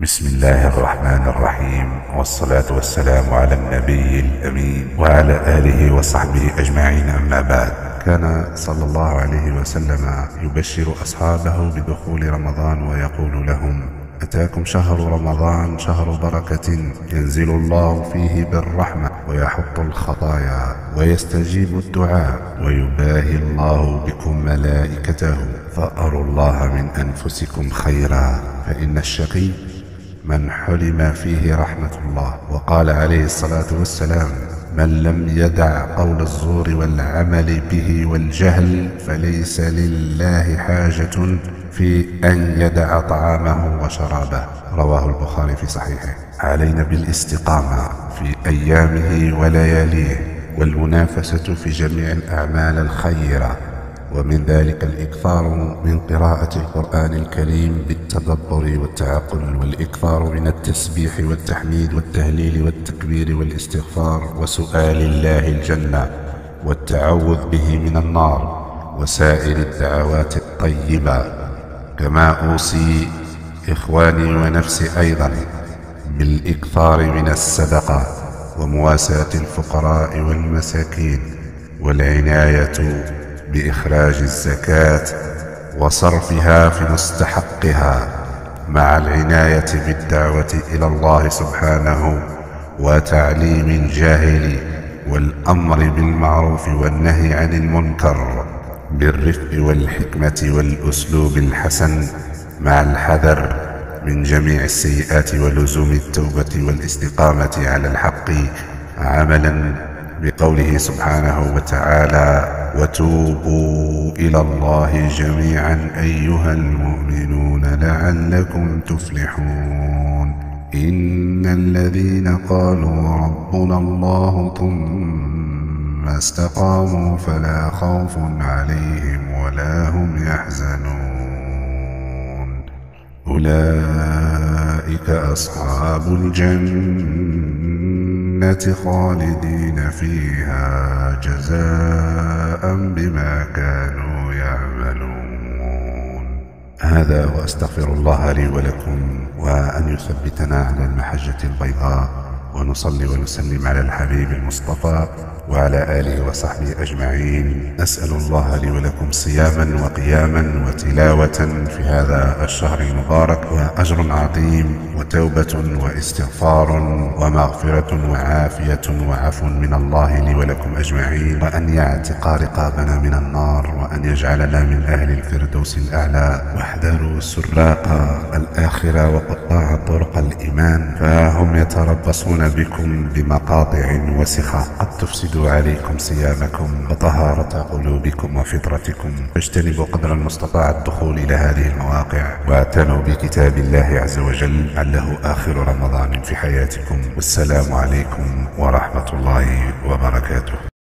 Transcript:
بسم الله الرحمن الرحيم، والصلاة والسلام على النبي الأمين وعلى آله وصحبه أجمعين، أما بعد. كان صلى الله عليه وسلم يبشر أصحابه بدخول رمضان ويقول لهم: أتاكم شهر رمضان، شهر بركة ينزل الله فيه بالرحمة ويحط الخطايا ويستجيب الدعاء ويباهي الله بكم ملائكته، فأروا الله من أنفسكم خيرا، فإن الشقي من حرم فيه رحمة الله. وقال عليه الصلاة والسلام: من لم يدع قول الزور والعمل به والجهل فليس لله حاجة في أن يدع طعامه وشرابه. رواه البخاري في صحيحه. علينا بالاستقامة في أيامه ولياليه والمنافسة في جميع الأعمال الخيرة، ومن ذلك الإكثار من قراءة القرآن الكريم بالتدبر والتعقل، والإكثار من التسبيح والتحميد والتهليل والتكبير والاستغفار، وسؤال الله الجنة والتعوذ به من النار، وسائر الدعوات الطيبة. كما أوصي إخواني ونفسي أيضا بالإكثار من الصدقة ومواساة الفقراء والمساكين، والعناية بإخراج الزكاة وصرفها في مستحقها، مع العناية بالدعوة إلى الله سبحانه وتعليم الجاهل، والأمر بالمعروف والنهي عن المنكر بالرفق والحكمة والأسلوب الحسن، مع الحذر من جميع السيئات ولزوم التوبة والاستقامة على الحق، عملا بقوله سبحانه وتعالى: وتوبوا إلى الله جميعا أيها المؤمنون لعلكم تفلحون. إن الذين قالوا ربنا الله ثم استقاموا فلا خوف عليهم ولا هم يحزنون. أولئك أصحاب الجنة خالدين فيها جزاء بما كانوا يعملون. هذا، وأستغفر الله لي ولكم، وأن يثبتنا على المحجة البيضاء، ونصلي ونسلم على الحبيب المصطفى وعلى آله وصحبه أجمعين. أسأل الله لي ولكم صياما وقياما وتلاوة في هذا الشهر المبارك، وأجر عظيم وتوبة واستغفار ومغفرة وعافية وعفو من الله لي ولكم أجمعين، وأن يعتق رقابنا من النار، وأن يجعلنا من أهل الفردوس الأعلى. واحذروا سراق الآخرة وقطاع طرق الإيمان، فهم يتربصون بكم بمقاطع وسخة قد تفسد عليكم صيامكم وطهارة قلوبكم وفطرتكم. فاجتنبوا قدر المستطاع الدخول إلى هذه المواقع، واعتنوا بكتاب الله عز وجل لعله آخر رمضان في حياتكم. والسلام عليكم ورحمة الله وبركاته.